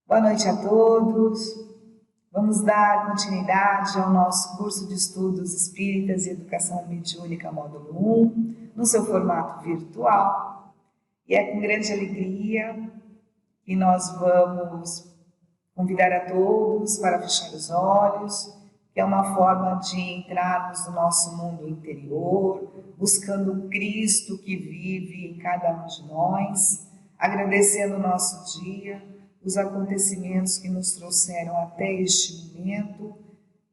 Boa noite a todos. Vamos dar continuidade ao nosso curso de estudos espíritas e educação mediúnica módulo 1, no seu formato virtual. E é com grande alegria que nós vamos convidar a todos para fechar os olhos, que é uma forma de entrarmos no nosso mundo interior, buscando o Cristo que vive em cada um de nós, agradecendo o nosso dia, os acontecimentos que nos trouxeram até este momento.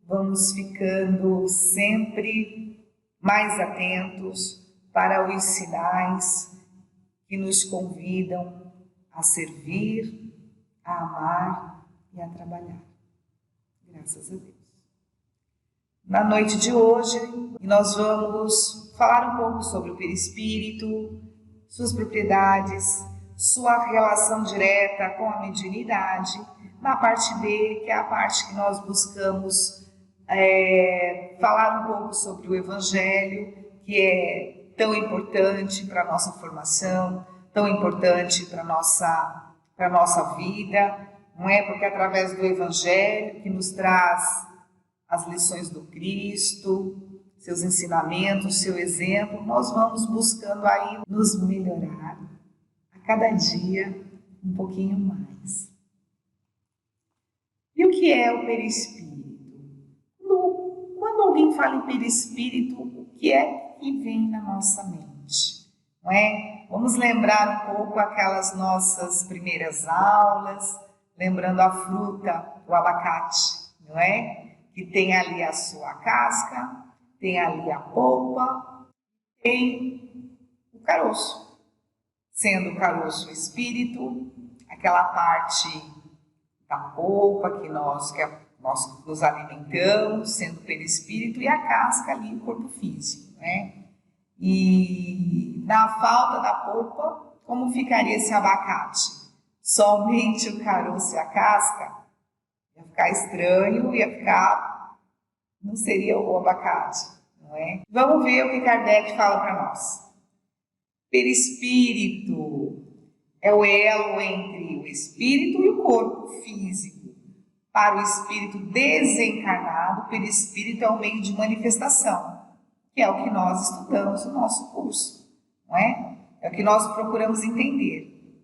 Vamos ficando sempre mais atentos para os sinais que nos convidam a servir, a amar e a trabalhar. Graças a Deus. Na noite de hoje, nós vamos falar um pouco sobre o perispírito, suas propriedades, sua relação direta com a mediunidade, na parte B, que é a parte que nós buscamos falar um pouco sobre o Evangelho, que é tão importante para a nossa formação, tão importante para a nossa vida, não é? Porque é através do Evangelho que nos traz as lições do Cristo, seus ensinamentos, seu exemplo, nós vamos buscando aí nos melhorar cada dia um pouquinho mais. E o que é o perispírito? Quando alguém fala em perispírito, o que é que vem na nossa mente? Não é? Vamos lembrar um pouco aquelas nossas primeiras aulas, lembrando a fruta, o abacate, não é? Que tem ali a sua casca, tem ali a polpa, tem o caroço. Sendo o caroço o espírito, aquela parte da polpa que nós nos alimentamos, sendo o perispírito, e a casca ali, o corpo físico, né? E na falta da polpa, como ficaria esse abacate? Somente o caroço e a casca? Ia ficar estranho, não seria o abacate, não é? Vamos ver o que Kardec fala para nós. Perispírito é o elo entre o espírito e o corpo físico. Para o espírito desencarnado, o perispírito é o meio de manifestação, que é o que nós estudamos no nosso curso, não é? É o que nós procuramos entender.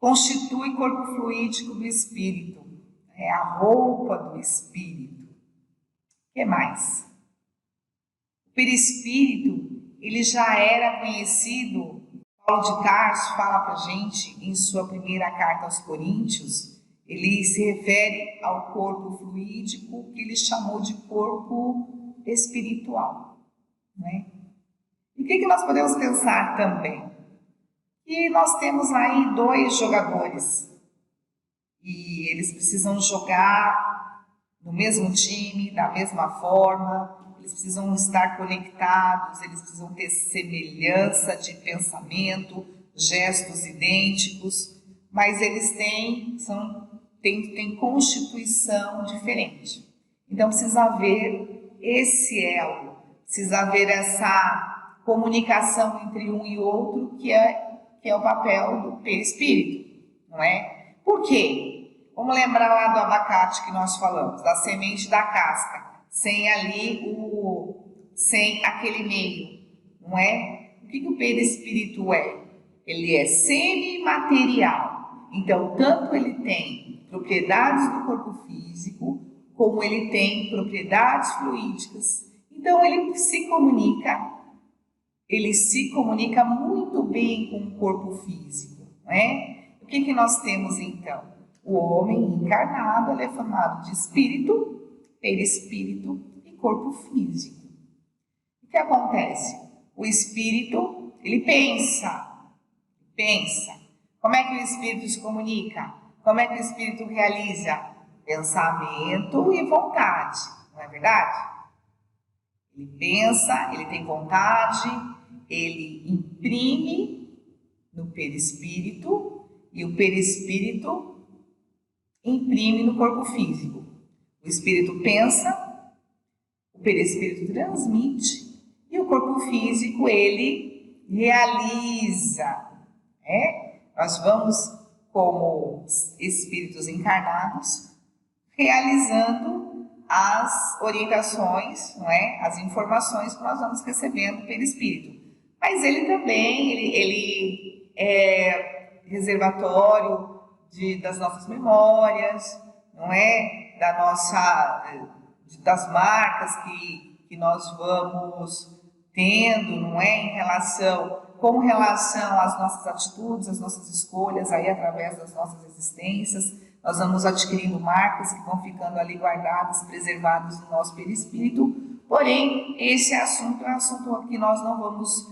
Constitui corpo fluídico do espírito, é a roupa do espírito. O que mais? O perispírito, ele já era conhecido, Paulo de Tarso fala para a gente em sua primeira carta aos Coríntios, ele se refere ao corpo fluídico que ele chamou de corpo espiritual, né? E o que nós podemos pensar também? Que nós temos aí 2 jogadores e eles precisam jogar no mesmo time, da mesma forma. Eles precisam estar conectados, eles precisam ter semelhança de pensamento, gestos idênticos, mas eles têm constituição diferente. Então precisa haver esse elo, precisa haver essa comunicação entre um e outro, que é o papel do perispírito, não é? Por quê? Vamos lembrar lá do abacate que nós falamos, da semente da casca. Sem aquele meio, não é? O que o perispírito é? Ele é semimaterial. Então, tanto ele tem propriedades do corpo físico, como ele tem propriedades fluídicas. Então, ele se comunica muito bem com o corpo físico, não é? O que nós temos, então? O homem encarnado, ele é formado de espírito, perispírito e corpo físico. O que acontece? O espírito, ele pensa. Como é que o espírito se comunica? Como é que o espírito realiza? Pensamento e vontade, não é verdade? Ele pensa, ele tem vontade, ele imprime no perispírito e o perispírito imprime no corpo físico. O espírito pensa, o perispírito transmite e o corpo físico, ele realiza. Nós vamos, como espíritos encarnados, realizando as orientações, não é? As informações que nós vamos recebendo pelo espírito. Mas ele também, ele é reservatório das nossas memórias, não é? Das marcas que nós vamos tendo, não é? Com relação às nossas atitudes, às nossas escolhas, aí através das nossas existências, nós vamos adquirindo marcas que vão ficando ali guardadas, preservadas no nosso perispírito. Porém, esse assunto é um assunto que nós não vamos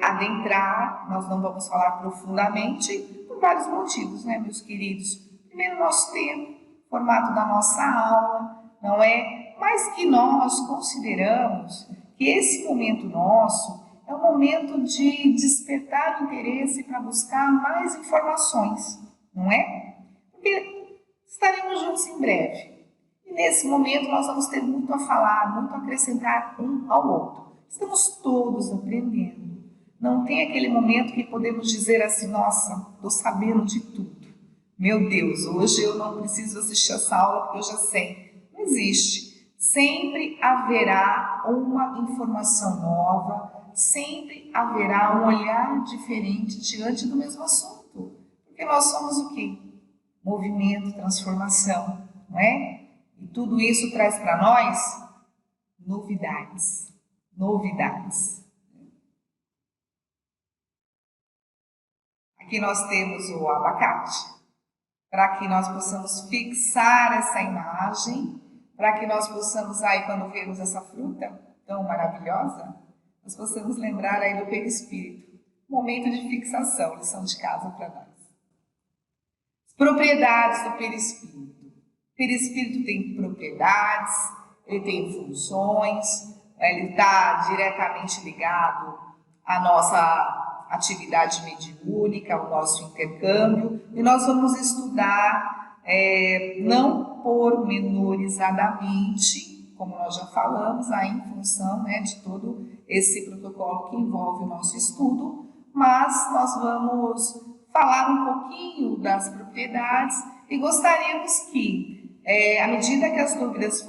adentrar, nós não vamos falar profundamente, por vários motivos, né, meus queridos? Primeiro, nosso tempo, formato da nossa aula, não é? Mas que nós consideramos que esse momento nosso é um momento de despertar o interesse para buscar mais informações, não é? Porque estaremos juntos em breve. E nesse momento nós vamos ter muito a falar, muito a acrescentar um ao outro. Estamos todos aprendendo. Não tem aquele momento que podemos dizer assim, nossa, estou sabendo de tudo. Meu Deus, hoje eu não preciso assistir essa aula porque eu já sei. Não existe. Sempre haverá uma informação nova, sempre haverá um olhar diferente diante do mesmo assunto. Porque nós somos o quê? Movimento, transformação, não é? E tudo isso traz para nós novidades. Novidades. Aqui nós temos o abacate, para que nós possamos fixar essa imagem, para que nós possamos aí, quando vemos essa fruta tão maravilhosa, nós possamos lembrar aí do perispírito. Momento de fixação, lição de casa para nós. Propriedades do perispírito. O perispírito tem propriedades, ele tem funções, ele está diretamente ligado à nossa atividade mediúnica, ao nosso intercâmbio, e nós vamos estudar não pormenorizadamente, como nós já falamos, aí em função, né, de todo esse protocolo que envolve o nosso estudo, mas nós vamos falar um pouquinho das propriedades e gostaríamos que, à medida que as dúvidas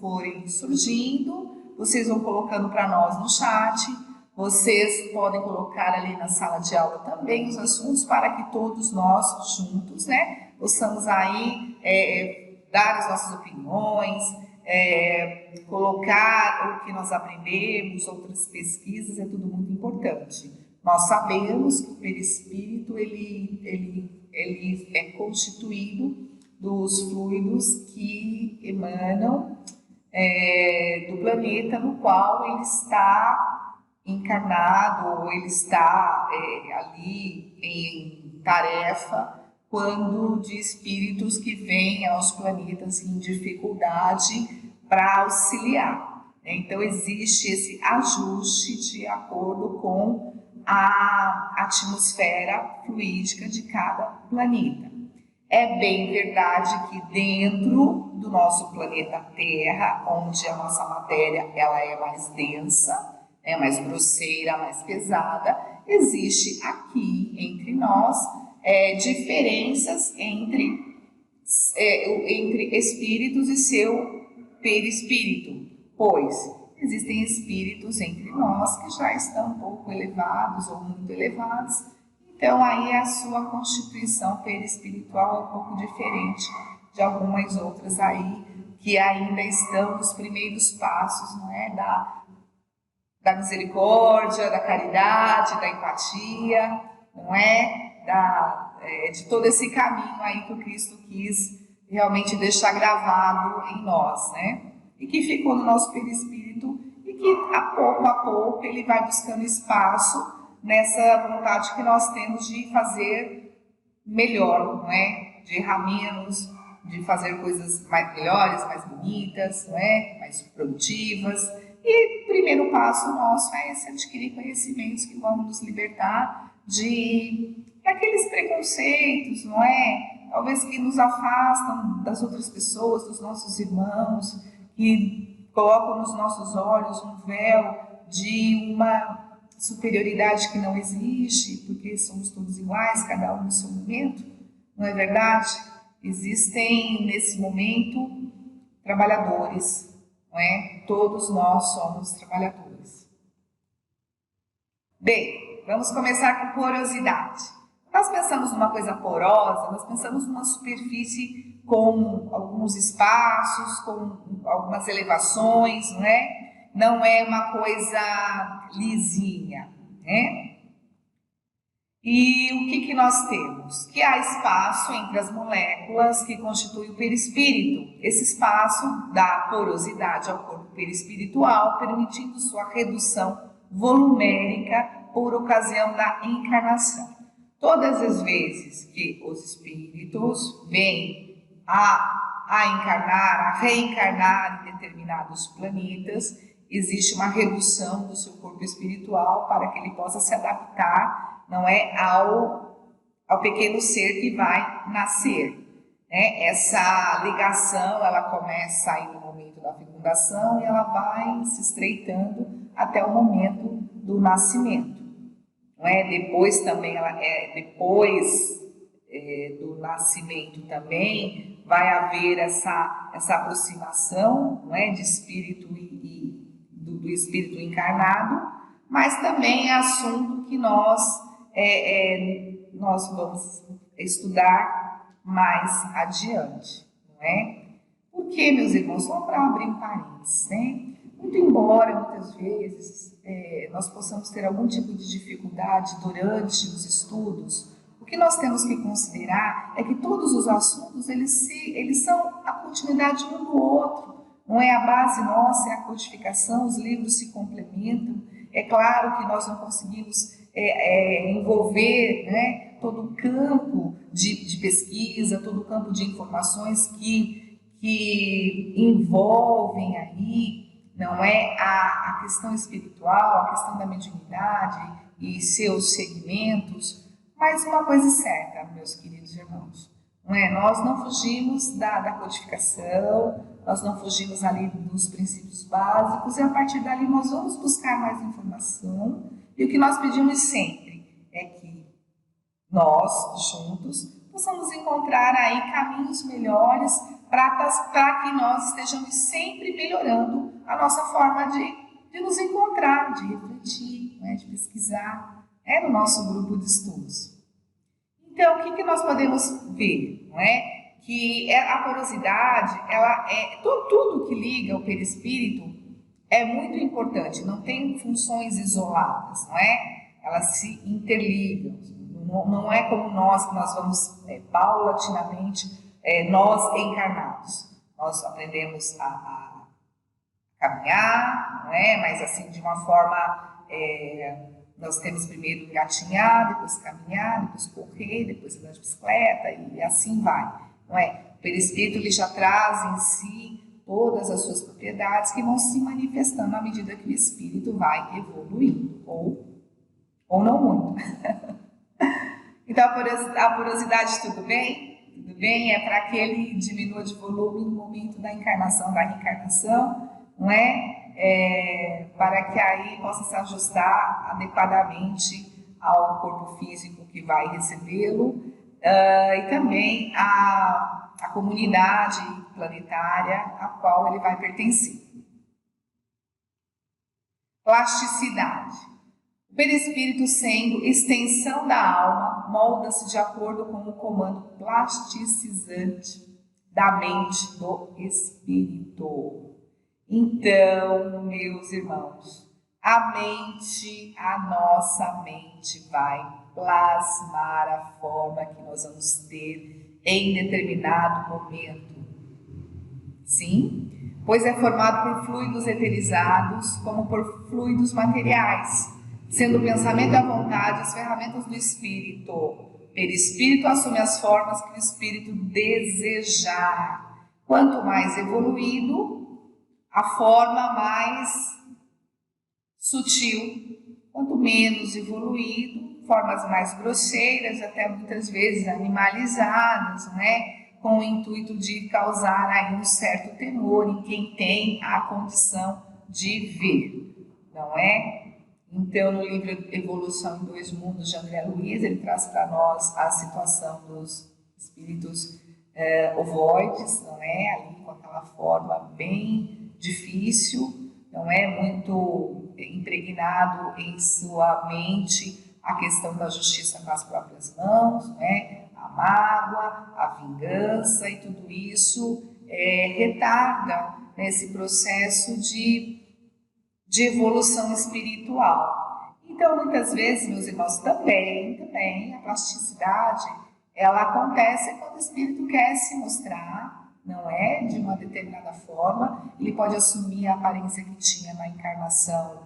forem surgindo, vocês vão colocando para nós no chat, vocês podem colocar ali na sala de aula também os assuntos para que todos nós juntos, né, possamos aí dar as nossas opiniões, colocar o que nós aprendemos, outras pesquisas, é tudo muito importante. Nós sabemos que o perispírito ele é constituído dos fluidos que emanam do planeta no qual ele está encarnado, ou ele está ali em tarefa, quando de espíritos que vêm aos planetas em dificuldade para auxiliar. Então, existe esse ajuste de acordo com a atmosfera fluídica de cada planeta. É bem verdade que dentro do nosso planeta Terra, onde a nossa matéria ela é mais densa, é mais grosseira, mais pesada, existe aqui entre nós diferenças entre espíritos e seu perispírito, pois existem espíritos entre nós que já estão um pouco elevados ou muito elevados, então aí a sua constituição perispiritual é um pouco diferente de algumas outras aí que ainda estão nos primeiros passos, não é, da misericórdia, da caridade, da empatia, não é, de todo esse caminho aí que o Cristo quis realmente deixar gravado em nós, né? E que ficou no nosso perispírito e que a pouco ele vai buscando espaço nessa vontade que nós temos de fazer melhor, não é? De errar menos, de fazer coisas melhores, mais bonitas, não é? Mais produtivas. E o primeiro passo nosso é esse adquirir conhecimentos que vão nos libertar daqueles preconceitos, não é? Talvez que nos afastam das outras pessoas, dos nossos irmãos, que colocam nos nossos olhos um véu de uma superioridade que não existe, porque somos todos iguais, cada um no seu momento, não é verdade? existem nesse momento trabalhadores, não é? Todos nós somos trabalhadores. Bem, vamos começar com porosidade. Nós pensamos numa coisa porosa, nós pensamos numa superfície com alguns espaços, com algumas elevações, não é? Não é uma coisa lisinha, né? E o que nós temos? Que há espaço entre as moléculas que constituem o perispírito. Esse espaço dá porosidade ao corpo perispiritual, permitindo sua redução volumérica por ocasião da encarnação. Todas as vezes que os espíritos vêm a encarnar, a reencarnar em determinados planetas, existe uma redução do seu corpo espiritual para que ele possa se adaptar, não é, ao pequeno ser que vai nascer, né? Essa ligação, ela começa aí no momento da fecundação e ela vai se estreitando até o momento do nascimento, não é? Depois também, do nascimento também vai haver essa aproximação, não é, de espírito do espírito encarnado, mas também é assunto que nós vamos estudar mais adiante, não é? Porque, meus irmãos, só para abrir um parênteses, né? Muito embora, muitas vezes, nós possamos ter algum tipo de dificuldade durante os estudos, o que nós temos que considerar é que todos os assuntos, eles são a continuidade um do outro, não é? A base nossa é a codificação, os livros se complementam. É claro que nós não conseguimos envolver, né, todo o campo de pesquisa, todo o campo de informações que envolvem aí, não é, a questão espiritual, a questão da mediunidade e seus segmentos, mas uma coisa é certa, meus queridos irmãos, não é? Nós não fugimos da codificação, nós não fugimos ali dos princípios básicos e a partir dali nós vamos buscar mais informação. E o que nós pedimos sempre é que nós, juntos, possamos encontrar aí caminhos melhores para que nós estejamos sempre melhorando a nossa forma de nos encontrar, de refletir, né, de pesquisar, no nosso grupo de estudos. Então, o que nós podemos ver, não é? Que a porosidade, ela tudo que liga o perispírito é muito importante, não tem funções isoladas, não é? Elas se interligam, não é como nós, que nós vamos paulatinamente, nós encarnados. Nós aprendemos a caminhar, não é? Mas assim, de uma forma, nós temos primeiro engatinhar, depois caminhar, depois correr, depois andar de bicicleta e assim vai, não é? O perispírito, ele já traz em si todas as suas propriedades que vão se manifestando à medida que o espírito vai evoluindo, ou não muito. Então, a porosidade, tudo bem? Tudo bem? É para que ele diminua de volume no momento da encarnação, da reencarnação, não é? Para que aí possa se ajustar adequadamente ao corpo físico que vai recebê-lo, e também a comunidade planetária a qual ele vai pertencer. Plasticidade. O perispírito, sendo extensão da alma, molda-se de acordo com o comando plasticizante da mente do espírito. Então, meus irmãos, a nossa mente vai plasmar a forma que nós vamos ter em determinado momento. Sim, pois é formado por fluidos eterizados como por fluidos materiais, sendo o pensamento e a vontade as ferramentas do espírito. O perispírito assume as formas que o espírito desejar. Quanto mais evoluído, a forma mais sutil. Quanto menos evoluído, formas mais grosseiras, até muitas vezes animalizadas, né? Com o intuito de causar aí um certo temor em quem tem a condição de ver, não é? Então, no livro Evolução em Dois Mundos, de André Luiz, ele traz para nós a situação dos espíritos ovoides, não é? Ali com aquela forma bem difícil, não é? Muito impregnado em sua mente a questão da justiça com as próprias mãos, não é? A mágoa, a vingança e tudo isso retarda nesse processo de evolução espiritual. Então, muitas vezes, meus irmãos, também a plasticidade, ela acontece quando o espírito quer se mostrar, não é? De uma determinada forma, ele pode assumir a aparência que tinha na encarnação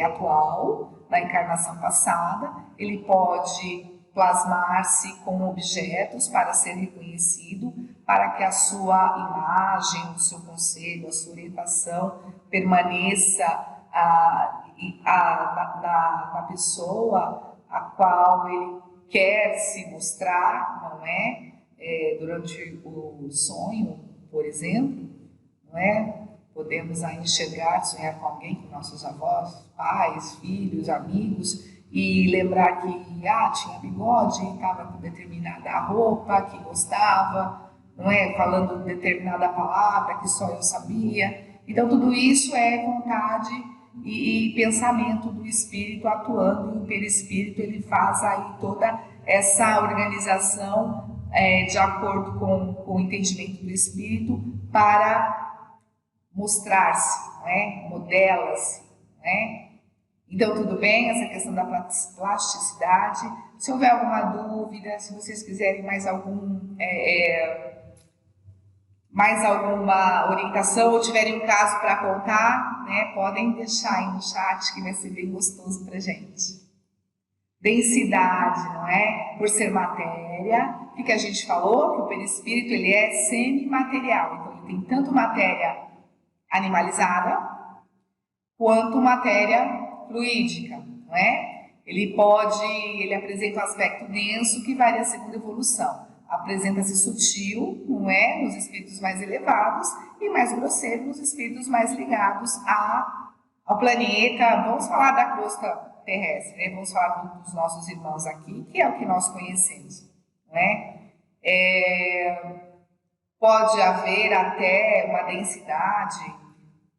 atual, na encarnação passada, ele pode plasmar-se com objetos para ser reconhecido, para que a sua imagem, o seu conselho, a sua orientação permaneça na pessoa a qual ele quer se mostrar, não é? Durante o sonho, por exemplo, não é? Podemos aí enxergar, sonhar com alguém, com nossos avós, pais, filhos, amigos, e lembrar que tinha bigode, estava com determinada roupa, que gostava, não é? Falando determinada palavra que só eu sabia. Então, tudo isso é vontade e pensamento do espírito atuando, e o perispírito ele faz aí toda essa organização de acordo com o entendimento do espírito para mostrar-se, não é? Modela-se, não é? Então, tudo bem, essa questão da plasticidade. Se houver alguma dúvida, se vocês quiserem mais alguma orientação ou tiverem um caso para contar, né, podem deixar aí no chat, que vai ser bem gostoso para a gente. Densidade, não é? Por ser matéria, o que a gente falou? Que o perispírito ele é semimaterial, então ele tem tanto matéria animalizada quanto matéria fluídica, não é? Ele apresenta um aspecto denso que varia segundo a evolução. Apresenta-se sutil, não é? Nos espíritos mais elevados e mais grosseiro nos espíritos mais ligados ao planeta. Vamos falar da crosta terrestre, né? Vamos falar dos nossos irmãos aqui, que é o que nós conhecemos, não é? Pode haver até uma densidade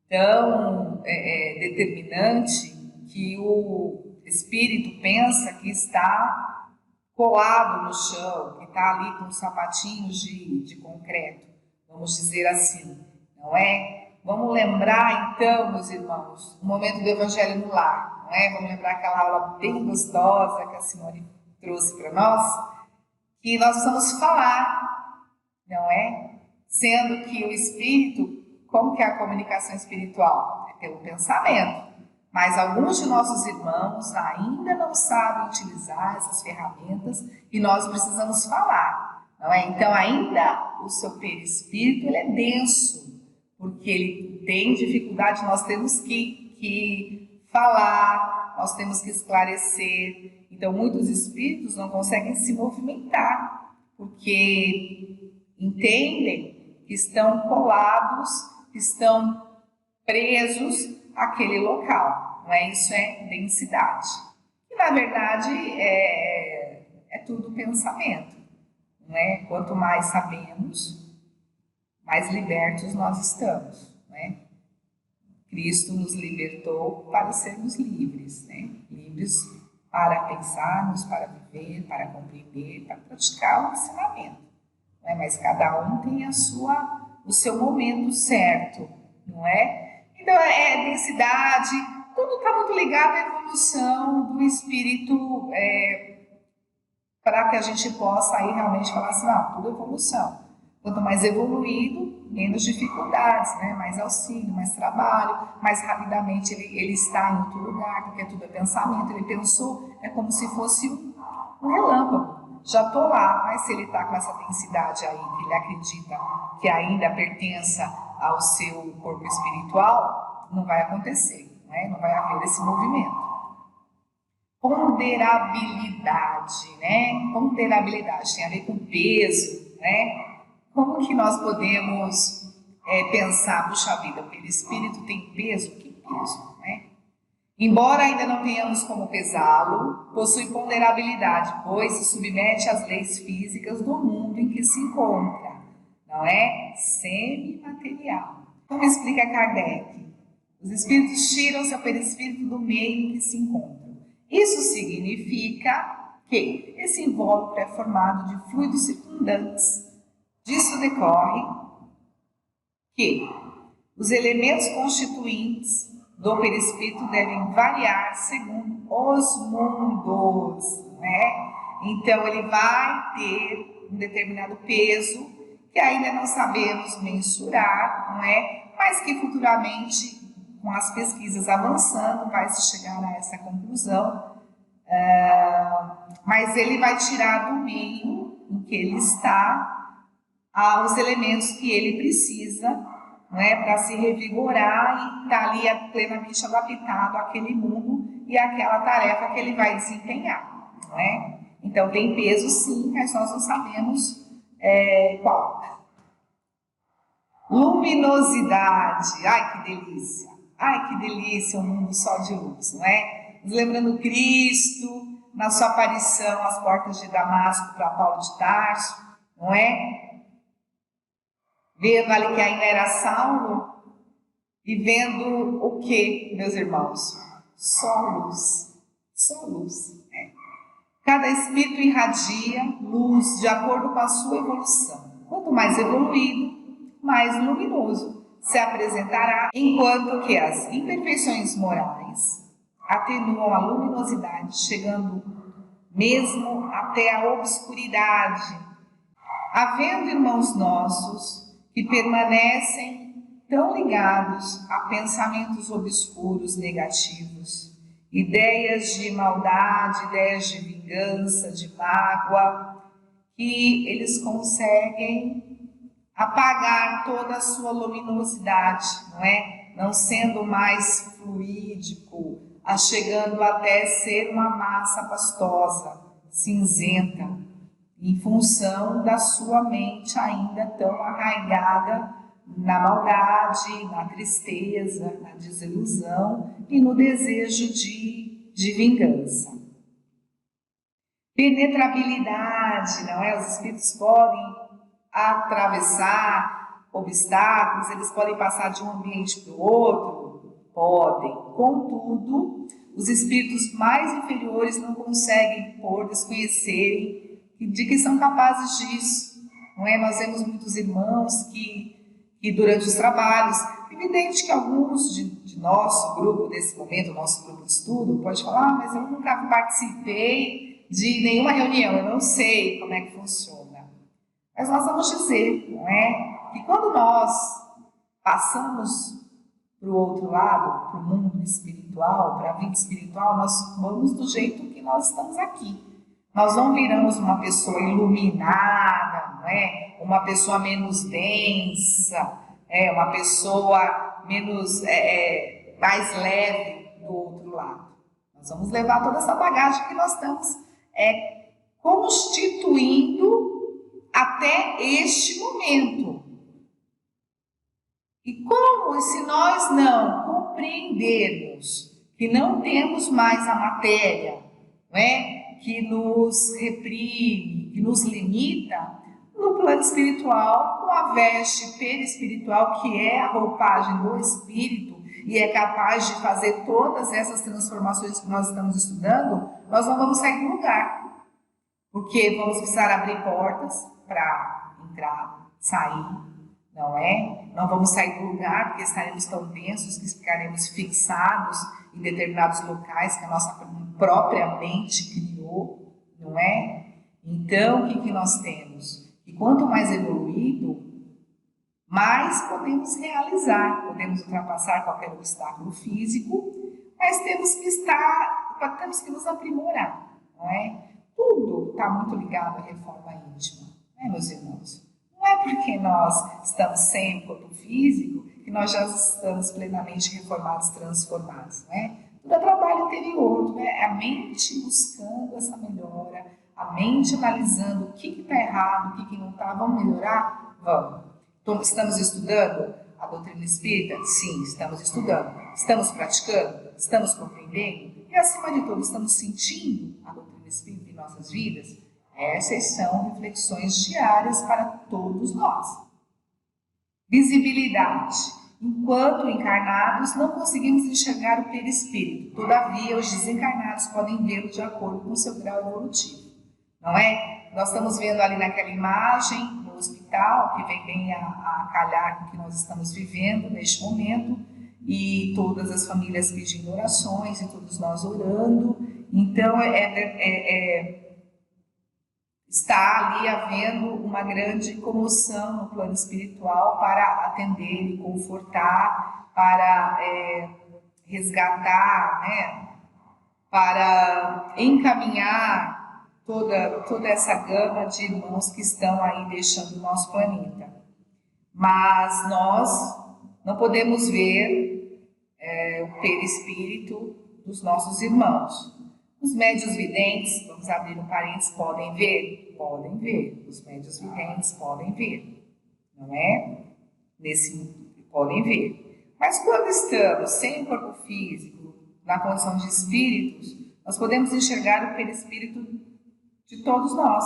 tão determinante que o espírito pensa que está colado no chão, que está ali com sapatinhos de concreto, vamos dizer assim, não é? Vamos lembrar então, meus irmãos, o momento do Evangelho no Lar, não é? Vamos lembrar aquela aula bem gostosa que a Simone trouxe para nós, que nós precisamos falar, não é? Sendo que o espírito, como que é a comunicação espiritual? É pelo pensamento. Mas alguns de nossos irmãos ainda não sabem utilizar essas ferramentas e nós precisamos falar, não é? Então, ainda o seu perispírito ele é denso, porque ele tem dificuldade, nós temos que falar, nós temos que esclarecer. Então, muitos espíritos não conseguem se movimentar, porque entendem que estão colados, que estão presos àquele local. Não é? Isso é densidade. E, na verdade, é tudo pensamento. Não é? Quanto mais sabemos, mais libertos nós estamos. Não é? Cristo nos libertou para sermos livres. Né? Livres para pensarmos, para viver, para compreender, para praticar o ensinamento. Não é? Mas cada um tem o seu momento certo. Não é? Então, densidade, tudo está muito ligado à evolução do espírito, para que a gente possa aí realmente falar assim, não, tudo é evolução. Quanto mais evoluído, menos dificuldades, né? Mais auxílio, mais trabalho, mais rapidamente ele está em outro lugar, porque tudo é pensamento. Ele pensou, é como se fosse um relâmpago. Já estou lá, mas se ele está com essa densidade aí, que ele acredita que ainda pertença ao seu corpo espiritual, não vai acontecer, né? Não vai haver esse movimento. Ponderabilidade, né? Ponderabilidade tem a ver com peso, né? Como que nós podemos pensar, puxa vida, o perispírito tem peso? Que peso, né? Embora ainda não tenhamos como pesá-lo, possui ponderabilidade, pois se submete às leis físicas do mundo em que se encontra, não é? Semimaterial. Como explica Kardec? Os espíritos tiram seu perispírito do meio em que se encontram. Isso significa que esse invólucro é formado de fluidos circundantes. Disso decorre que os elementos constituintes do perispírito devem variar segundo os mundos, né? Então, ele vai ter um determinado peso que ainda não sabemos mensurar, não é? Mas que futuramente, com as pesquisas avançando, vai se chegar a essa conclusão. Mas ele vai tirar do meio em que ele está os elementos que ele precisa, não é, para se revigorar e estar ali plenamente adaptado àquele mundo e àquela tarefa que ele vai desempenhar, não é? Então tem peso sim, mas nós não sabemos qual. Luminosidade, ai que delícia um mundo só de luz, não é? Nos lembrando Cristo na sua aparição às portas de Damasco para Paulo de Tarso, não é? Vendo ali que ainda era Saulo e vendo o que, meus irmãos? Só luz, só luz. Né? Cada espírito irradia luz de acordo com a sua evolução. Quanto mais evoluído, mais luminoso se apresentará, enquanto que as imperfeições morais atenuam a luminosidade, chegando mesmo até a obscuridade. Havendo irmãos nossos que permanecem tão ligados a pensamentos obscuros, negativos, ideias de maldade, ideias de vingança, de mágoa, que eles conseguem apagar toda a sua luminosidade, não é? Não sendo mais fluídico, chegando até ser uma massa pastosa, cinzenta, em função da sua mente ainda tão arraigada na maldade, na tristeza, na desilusão e no desejo de vingança. Penetrabilidade, não é? Os espíritos podem atravessar obstáculos, eles podem passar de um ambiente para o outro? Podem. Contudo, os espíritos mais inferiores não conseguem, por desconhecerem, de que são capazes disso, não é? Nós vemos muitos irmãos que durante os trabalhos, evidente que alguns de nosso grupo, nesse momento, nosso grupo de estudo, pode falar, mas eu nunca participei de nenhuma reunião, eu não sei como é que funciona. Mas nós vamos dizer, não é? Que quando nós passamos para o outro lado, para o mundo espiritual, para a vida espiritual, nós vamos do jeito que nós estamos aqui. Nós não viramos uma pessoa iluminada, não é? Uma pessoa menos densa, uma pessoa menos, mais leve do outro lado. Nós vamos levar toda essa bagagem que nós estamos constituindo até este momento. E como se nós não compreendermos que não temos mais a matéria, não é? Que nos reprime, que nos limita, no plano espiritual, com a veste perispiritual, que é a roupagem do espírito e é capaz de fazer todas essas transformações que nós estamos estudando, nós não vamos sair do lugar. Porque vamos precisar abrir portas para entrar, sair, não é? Não vamos sair do lugar porque estaremos tão densos que ficaremos fixados em determinados locais que a nossa própria mente criou, não é? Então, o que nós temos? E quanto mais evoluído, mais podemos realizar, podemos ultrapassar qualquer obstáculo físico, mas temos que nos aprimorar, não é? Tudo está muito ligado à reforma íntima, né, meus irmãos? Não é porque nós estamos sem corpo físico que nós já estamos plenamente reformados, transformados, né? Tudo é trabalho interior, tudo é a mente buscando essa melhora, a mente analisando o que está errado, o que não está. Vamos melhorar? Vamos. Então, estamos estudando a doutrina espírita? Sim, estamos estudando. Estamos praticando? Estamos compreendendo? E, acima de tudo, estamos sentindo a doutrina espírita em nossas vidas? Essas são reflexões diárias para todos nós. Visibilidade. Enquanto encarnados, não conseguimos enxergar o perispírito. Todavia, os desencarnados podem vê-lo de acordo com o seu grau evolutivo. Não é? Nós estamos vendo ali naquela imagem, no hospital, que vem bem a calhar com o que nós estamos vivendo neste momento, e todas as famílias pedindo orações, e todos nós orando. Então, está ali havendo uma grande comoção no plano espiritual para atender e confortar, para resgatar, né, para encaminhar toda essa gama de irmãos que estão aí deixando o nosso planeta. Mas nós não podemos ver o perispírito dos nossos irmãos. Os médiuns videntes, vamos abrir um parênteses, podem ver? Podem ver. Os médiuns videntes podem ver, não é? Podem ver. Mas quando estamos sem o corpo físico, na condição de espíritos, nós podemos enxergar o perispírito de todos nós.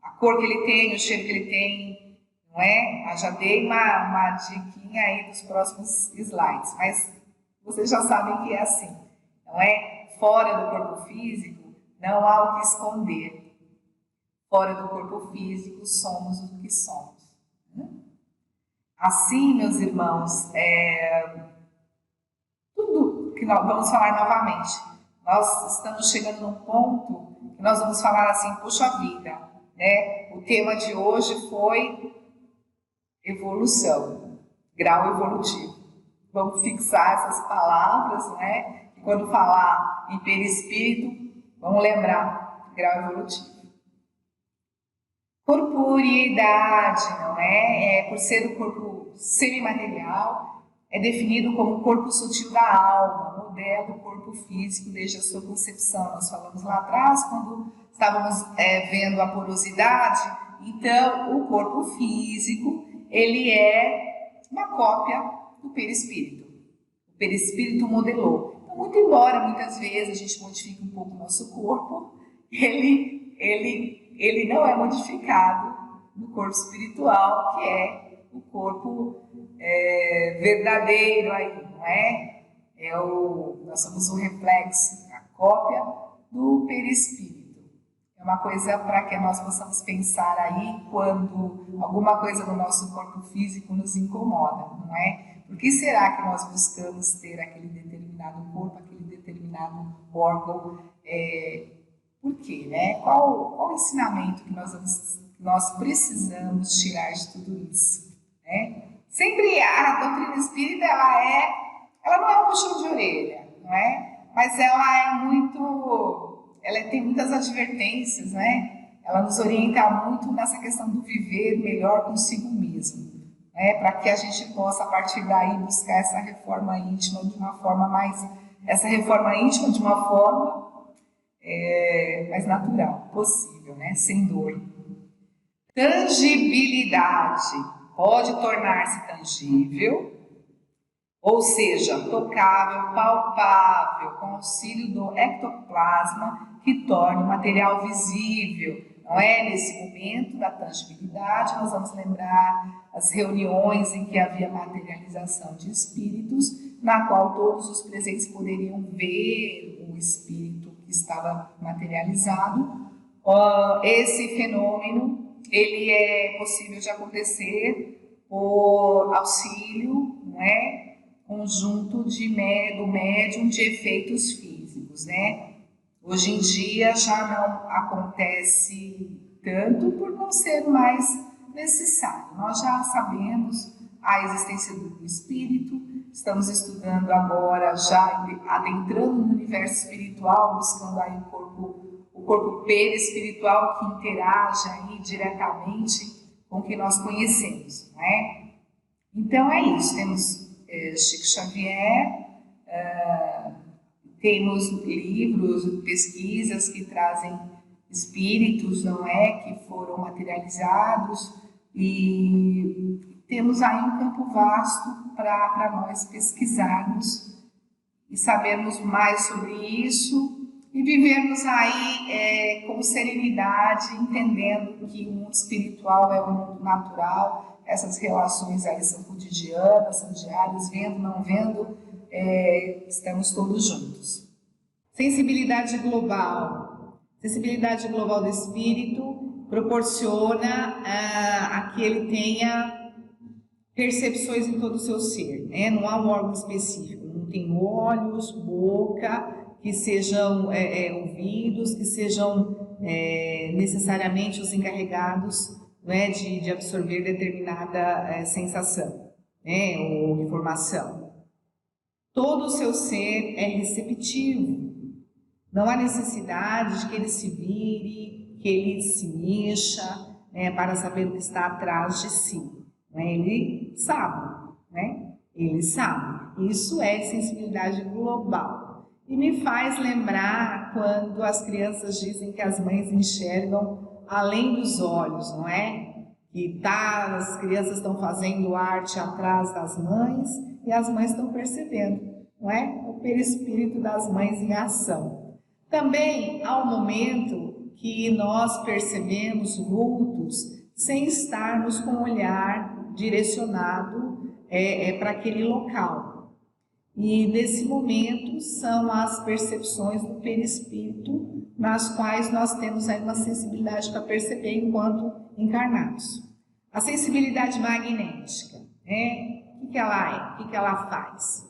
A cor que ele tem, o cheiro que ele tem, não é? Eu já dei uma diquinha aí dos próximos slides, mas vocês já sabem que é assim, não é? Fora do corpo físico, não há o que esconder. Fora do corpo físico, somos o que somos. Assim, meus irmãos, tudo que nós vamos falar novamente. Nós estamos chegando num ponto que nós vamos falar assim, puxa vida, né? O tema de hoje foi evolução, grau evolutivo. Vamos fixar essas palavras, né? E quando falar em perispírito, vamos lembrar grau evolutivo. Corporeidade, não é? Por ser o corpo semimaterial, é definido como o corpo sutil da alma, modelo do corpo físico desde a sua concepção. Nós falamos lá atrás, quando estávamos vendo a porosidade. Então, o corpo físico, ele é uma cópia do perispírito. O perispírito modelou. Então, muito embora muitas vezes a gente modifique um pouco o nosso corpo, ele não é modificado no corpo espiritual, que é o corpo verdadeiro aí, não é? Nós somos o reflexo, a cópia do perispírito. É uma coisa para que nós possamos pensar aí quando alguma coisa no nosso corpo físico nos incomoda, não é? Por que será que nós buscamos ter aquele determinado corpo, aquele determinado órgão? Por quê, né? Qual o ensinamento que nós precisamos tirar de tudo isso? Né? Sempre a doutrina espírita, ela não é um puxão de orelha, não é? Mas ela tem muitas advertências, né? Ela nos orienta muito nessa questão do viver melhor consigo mesmo. Para que a gente possa, a partir daí, buscar essa reforma íntima de uma forma mais mais natural, possível, né? Sem dor. Tangibilidade pode tornar-se tangível, ou seja, tocável, palpável, com auxílio do ectoplasma, que torne o material visível. Não é? Nesse momento da tangibilidade, nós vamos lembrar as reuniões em que havia materialização de espíritos, na qual todos os presentes poderiam ver o espírito que estava materializado. Esse fenômeno ele é possível de acontecer por auxílio, não é? Conjunto do médium de efeitos físicos, né? Hoje em dia já não acontece tanto por não ser mais necessário. Nós já sabemos a existência do espírito, estamos estudando agora, já adentrando no universo espiritual, buscando aí o corpo perispiritual que interage aí diretamente com o que nós conhecemos, não é? Então é isso, temos Chico Xavier, temos livros, pesquisas que trazem espíritos, não é, que foram materializados, e temos aí um campo vasto para nós pesquisarmos e sabermos mais sobre isso e vivermos aí com serenidade, entendendo que o mundo espiritual é o mundo natural, essas relações aí são cotidianas, são diárias, vendo, não vendo, estamos todos juntos. Sensibilidade global. Sensibilidade global do espírito proporciona a que ele tenha percepções em todo o seu ser, né? Não há um órgão específico, não tem olhos, boca, que sejam ouvidos, que sejam necessariamente os encarregados, né, de absorver determinada sensação, né, ou informação. Todo o seu ser é receptivo, não há necessidade de que ele se vire, que ele se mexa, né, para saber o que está atrás de si. Ele sabe, né? Ele sabe. Isso é sensibilidade global. E me faz lembrar quando as crianças dizem que as mães enxergam além dos olhos, não é? Que as crianças estão fazendo arte atrás das mães e as mães estão percebendo, não é? O perispírito das mães em ação. Também há um momento que nós percebemos vultos sem estarmos com o olhar direcionado para aquele local. E nesse momento são as percepções do perispírito, nas quais nós temos aí uma sensibilidade para perceber enquanto encarnados. A sensibilidade magnética, o que ela é? O que ela faz?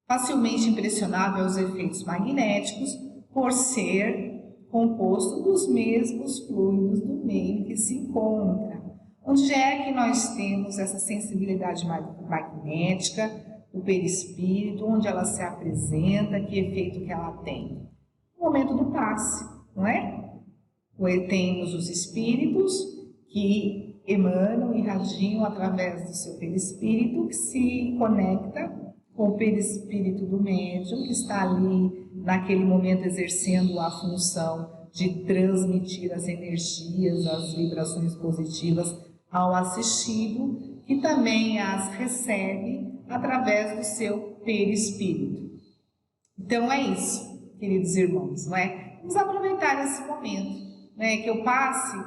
Facilmente impressionável aos efeitos magnéticos, por ser composto dos mesmos fluidos do meio que se encontra. Onde é que nós temos essa sensibilidade magnética do perispírito, onde ela se apresenta, que efeito que ela tem? No momento do passe, não é? Temos os espíritos que emanam e irradiam através do seu perispírito, que se conecta com o perispírito do médium, que está ali naquele momento exercendo a função de transmitir as energias, as vibrações positivas ao assistido, que também as recebe através do seu perispírito. Então é isso, queridos irmãos, não é? Vamos aproveitar esse momento, né? Que eu passe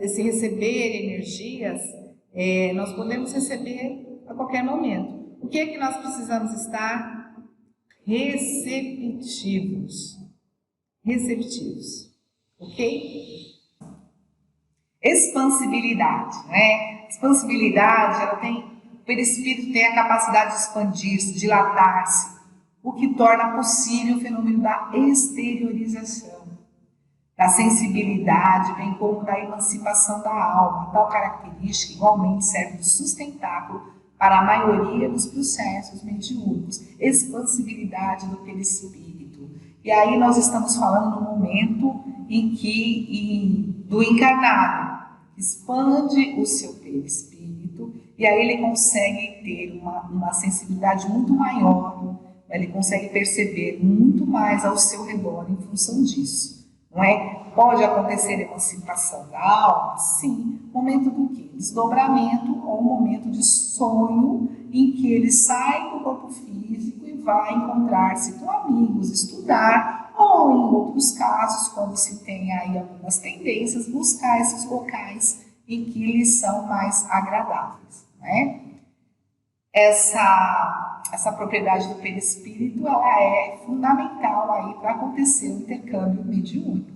esse receber energias, nós podemos receber a qualquer momento. O que é que nós precisamos estar? Receptivos. Receptivos, ok? Expansibilidade, né? Expansibilidade, o perispírito tem a capacidade de expandir-se, dilatar-se, o que torna possível o fenômeno da exteriorização, da sensibilidade, bem como da emancipação da alma. Tal característica igualmente serve de sustentáculo para a maioria dos processos mediúnicos. Expansibilidade do perispírito. E aí nós estamos falando no momento em que do encarnado expande o seu perispírito e aí ele consegue ter uma sensibilidade muito maior, ele consegue perceber muito mais ao seu redor em função disso, não é? Pode acontecer emancipação da alma? Sim. Momento do quê? Desdobramento ou momento de sonho em que ele sai do corpo físico e vai encontrar-se com amigos, estudar, ou em outros casos, quando se tem aí algumas tendências, buscar esses locais em que lhes são mais agradáveis, né? Essa propriedade do perispírito, ela é fundamental aí para acontecer o intercâmbio mediúnico.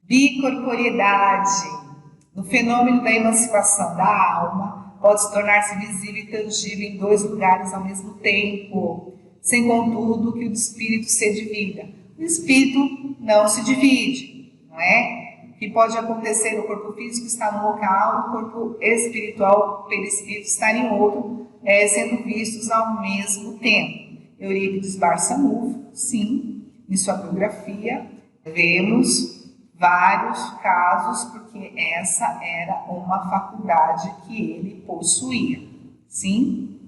Bicorporiedade. No fenômeno da emancipação da alma, pode tornar-se visível e tangível em dois lugares ao mesmo tempo, sem contudo que o espírito se divida. O espírito não se divide, não é? O que pode acontecer no corpo físico está num local, o corpo espiritual, o perispírito, está em outro, sendo vistos ao mesmo tempo. Eurípides Barçanufo, sim, em sua biografia, vemos vários casos, porque essa era uma faculdade que ele possuía, sim?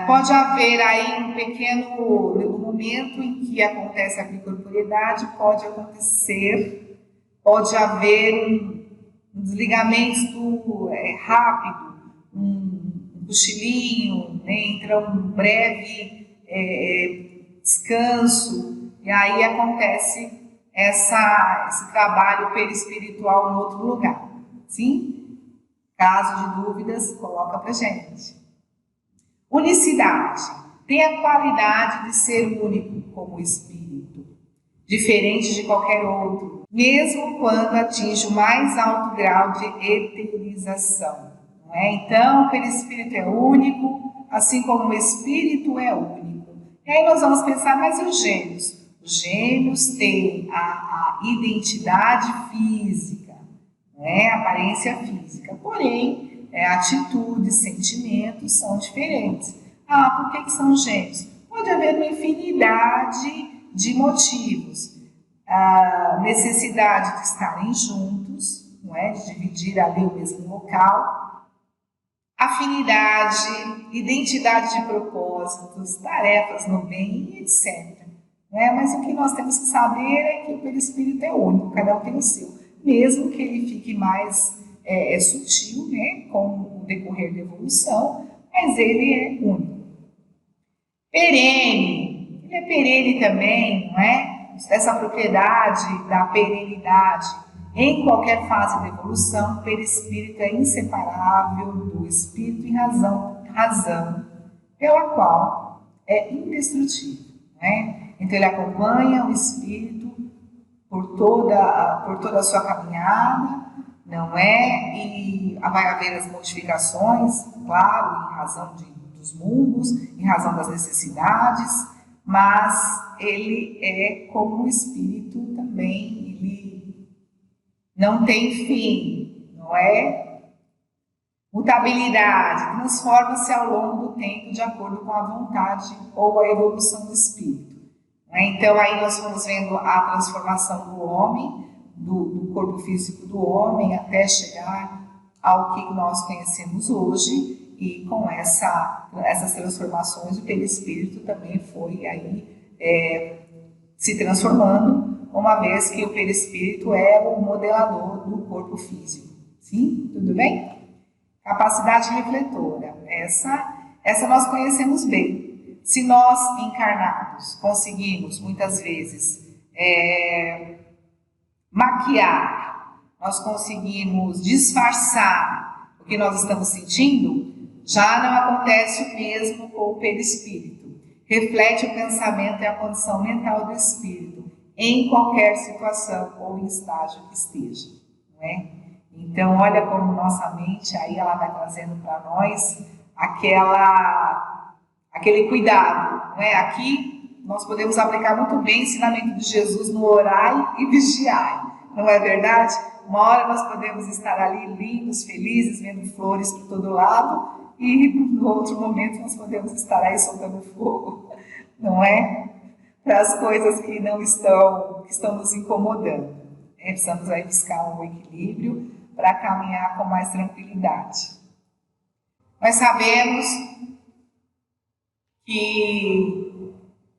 Pode haver aí um pequeno, no momento em que acontece a bicorporiedade, pode haver um desligamento rápido, um cochilinho, né? Entra um breve descanso, e aí acontece esse trabalho perispiritual em outro lugar. Sim? Caso de dúvidas, coloca pra gente. Unicidade. Tem a qualidade de ser único como espírito, diferente de qualquer outro, mesmo quando atinge o mais alto grau de eterização. Não é? Então, o perispírito é único, assim como o espírito é único. E aí nós vamos pensar, mas e os gêmeos? Os gêmeos têm a identidade física, não é? A aparência física, porém, atitudes, sentimentos são diferentes. Por que são gêmeos? Pode haver uma infinidade de motivos. A necessidade de estarem juntos, não é? De dividir ali o mesmo local, afinidade, identidade de propósitos, tarefas no bem, etc. Não é? Mas o que nós temos que saber é que o perispírito é único, cada um tem o seu, mesmo que ele fique mais sutil, né? Com o decorrer da evolução, mas ele é único. Perene, ele é perene também, não é? Essa propriedade da perenidade em qualquer fase da evolução, o perispírito é inseparável do espírito em razão pela qual é indestrutível, não é? Então ele acompanha o espírito por toda a sua caminhada, não é? E vai haver as modificações, claro, em razão dos mundos, em razão das necessidades, mas ele é como o espírito também, ele não tem fim, não é? Mutabilidade, transforma-se ao longo do tempo de acordo com a vontade ou a evolução do espírito. Então aí nós vamos vendo a transformação do homem, do corpo físico do homem, até chegar ao que nós conhecemos hoje, e com essas transformações o perispírito também foi aí se transformando, uma vez que o perispírito é o modelador do corpo físico. Sim? Tudo bem? Capacidade refletora, essa nós conhecemos bem. Se nós, encarnados, conseguimos, muitas vezes, maquiar, nós conseguimos disfarçar o que nós estamos sentindo, já não acontece o mesmo com o perispírito. Reflete o pensamento e a condição mental do espírito, em qualquer situação ou estágio que esteja. Não é? Então, olha como nossa mente, aí ela vai trazendo para nós aquele cuidado, não é? Aqui nós podemos aplicar muito bem o ensinamento de Jesus no orai e vigiai, não é verdade? Uma hora nós podemos estar ali lindos, felizes, vendo flores por todo lado, e no outro momento nós podemos estar aí soltando fogo, não é? Para as coisas que estão nos incomodando. Precisamos aí buscar um equilíbrio para caminhar com mais tranquilidade. Nós sabemos que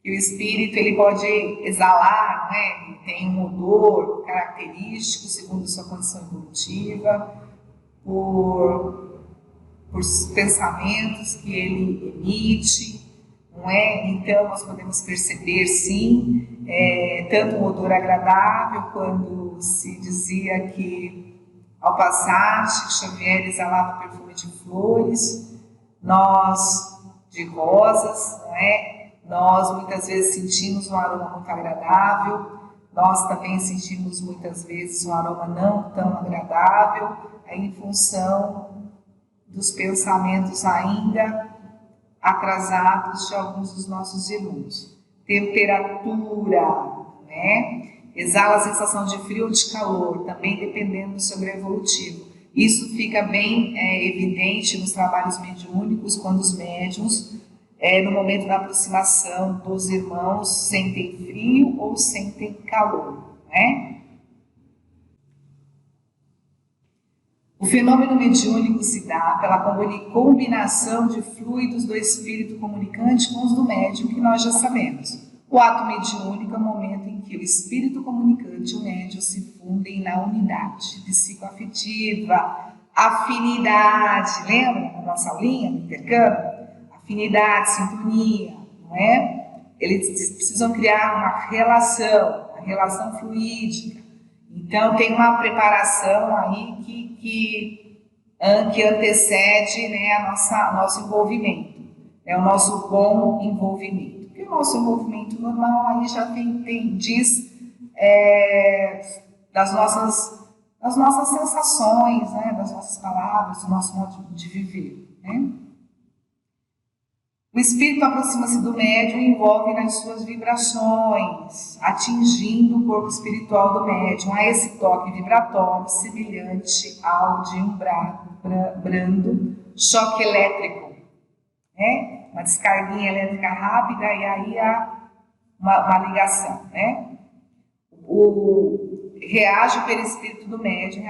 o espírito ele pode exalar, né? Ele tem um odor característico segundo sua condição evolutiva, por pensamentos que ele emite, não é? Então nós podemos perceber sim, tanto um odor agradável, quando se dizia que ao passar Chico Xavier exalava perfume de flores, de rosas, não é? Nós muitas vezes sentimos um aroma muito agradável, nós também sentimos muitas vezes um aroma não tão agradável, em função dos pensamentos ainda atrasados de alguns dos nossos irmãos. Temperatura, né? Exala a sensação de frio ou de calor, também dependendo do seu grau evolutivo. Isso fica bem evidente nos trabalhos mediúnicos, quando os médiuns, no momento da aproximação dos irmãos, sentem frio ou sentem calor, né? O fenômeno mediúnico se dá pela combinação de fluidos do espírito comunicante com os do médium, que nós já sabemos. O ato mediúnico é o momento em que o espírito comunicante e o médium se fundem na unidade psicoafetiva, afinidade. Lembra? nossa aulinha, no intercâmbio, afinidade, sintonia, não é? Eles precisam criar uma relação fluídica. Então, tem uma preparação aí que antecede, né, nosso envolvimento, o nosso bom envolvimento. Porque o nosso envolvimento normal aí já diz das nossas sensações, né, das nossas palavras, do nosso modo de viver, né? O espírito aproxima-se do médium e envolve nas suas vibrações, atingindo o corpo espiritual do médium. Há esse toque vibratório semelhante ao de um brando choque elétrico, né? Uma descarguinha elétrica rápida e aí há uma ligação, né? Reage o perispírito do médium,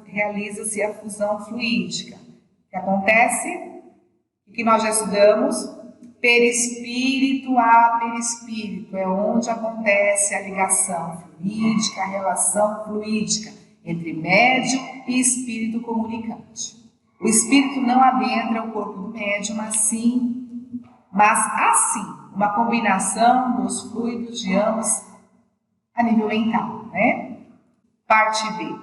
realiza-se a fusão fluídica. O que acontece? O que nós já estudamos? Perispírito a perispírito é onde acontece a ligação fluídica, a relação fluídica entre médium e espírito comunicante. O espírito não adentra o corpo do médium, mas assim, uma combinação dos fluidos de ambos a nível mental, né? Parte B.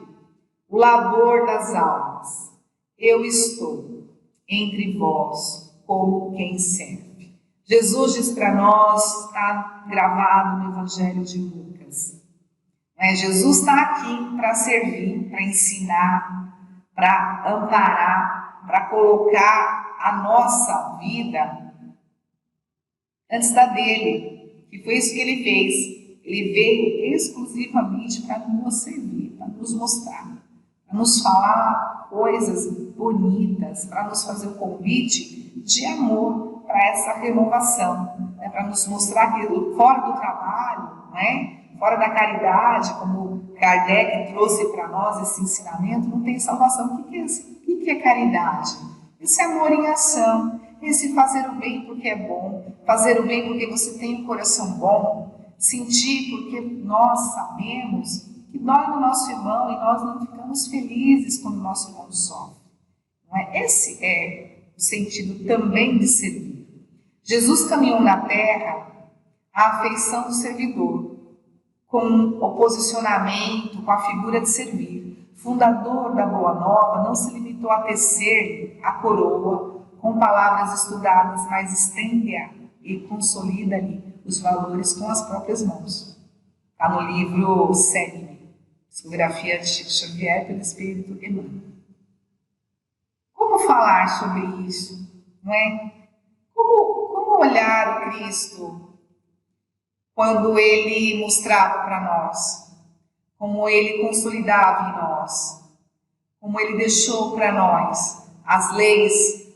O labor das almas. Eu estou entre vós como quem serve. Jesus diz para nós, está gravado no Evangelho de Lucas. Jesus está aqui para servir, para ensinar, para amparar, para colocar a nossa vida antes da dele. E foi isso que ele fez. Ele veio exclusivamente para nos servir, para nos mostrar, para nos falar coisas bonitas, para nos fazer um convite de amor para essa renovação, né? Para nos mostrar que fora do trabalho, né? Fora da caridade, como Kardec trouxe para nós esse ensinamento, não tem salvação. O que é caridade? Esse amor em ação, esse fazer o bem porque é bom, fazer o bem porque você tem um coração bom, sentir porque nós sabemos que dói no nosso irmão e nós não ficamos felizes quando o nosso irmão sofre. Não é? Esse é o sentido também de servir. Jesus caminhou na terra à afeição do servidor, com o posicionamento, com a figura de servir. Fundador da Boa Nova, não se limitou a tecer a coroa com palavras estudadas, mas estende-a e consolida-lhe os valores com as próprias mãos. Está no livro Célibe, Psicografia de Chico Xavier pelo Espírito Emmanuel. Como falar sobre isso? Não é? Como olhar o Cristo quando ele mostrava para nós, como ele consolidava em nós, como ele deixou para nós as leis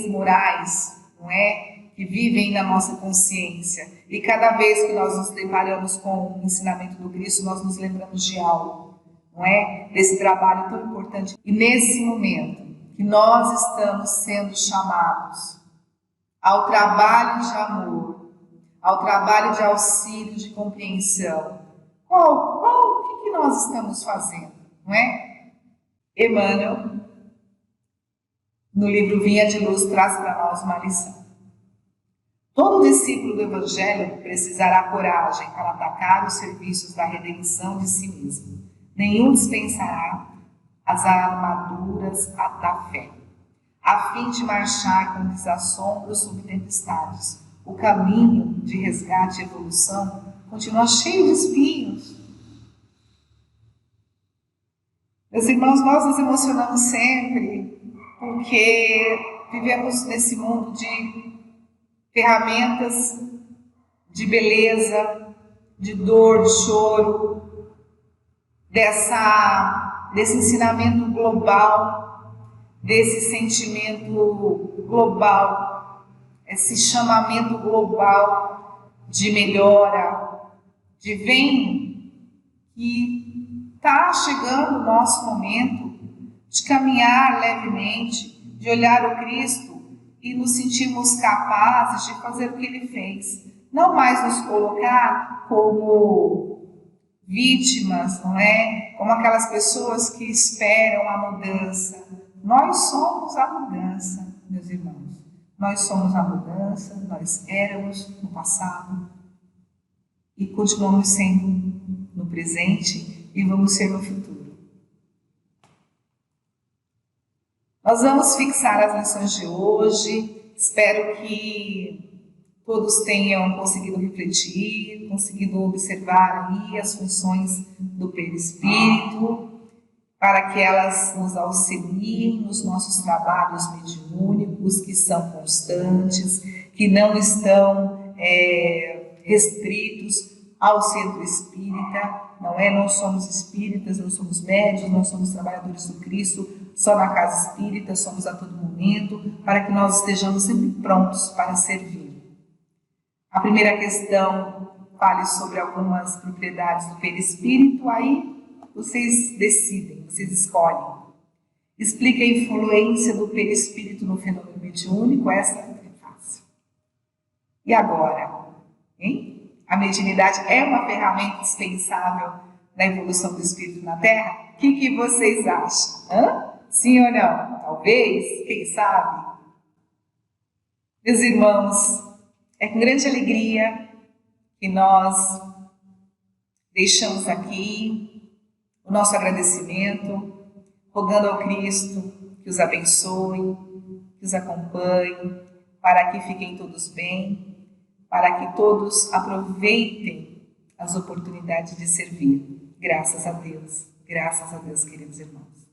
morais, não é? Que vivem na nossa consciência. E cada vez que nós nos deparamos com o ensinamento do Cristo, nós nos lembramos de algo, não é? Desse trabalho tão importante. E nesse momento que nós estamos sendo chamados ao trabalho de amor, ao trabalho de auxílio, de compreensão, o que nós estamos fazendo, não é? Emmanuel, no livro Vinha de Luz, traz para nós uma lição. Todo discípulo do Evangelho precisará coragem para atacar os serviços da redenção de si mesmo. Nenhum dispensará as armaduras da fé, a fim de marchar com desassombros sob tempestades. O caminho de resgate e evolução continua cheio de espinhos. Meus irmãos, nós nos emocionamos sempre porque vivemos nesse mundo de ferramentas de beleza, de dor, de choro, desse ensinamento global, desse sentimento global, esse chamamento global de melhora, de vem, que está chegando o nosso momento de caminhar levemente, de olhar o Cristo e nos sentirmos capazes de fazer o que ele fez. Não mais nos colocar como vítimas, não é? Como aquelas pessoas que esperam a mudança, Nós somos a mudança, meus irmãos. Nós somos a mudança, nós éramos no passado e continuamos sendo no presente e vamos ser no futuro. Nós vamos fixar as lições de hoje. Espero que todos tenham conseguido refletir, conseguido observar aí as funções do perispírito, para que elas nos auxiliem nos nossos trabalhos mediúnicos, que são constantes, que não estão restritos ao centro espírita, não é? Não somos espíritas, não somos médiuns, não somos trabalhadores do Cristo, só na casa espírita, somos a todo momento, para que nós estejamos sempre prontos para servir. A primeira questão fale sobre algumas propriedades do perispírito, aí vocês decidem, vocês escolhem. Explica a influência do perispírito no fenômeno mediúnico, essa é fácil. E agora? Hein? A mediunidade é uma ferramenta indispensável na evolução do espírito na Terra? O que vocês acham? Sim ou não? Talvez? Quem sabe? Meus irmãos, é com grande alegria que nós deixamos aqui o nosso agradecimento, rogando ao Cristo que os abençoe, que os acompanhe, para que fiquem todos bem, para que todos aproveitem as oportunidades de servir. Graças a Deus, queridos irmãos.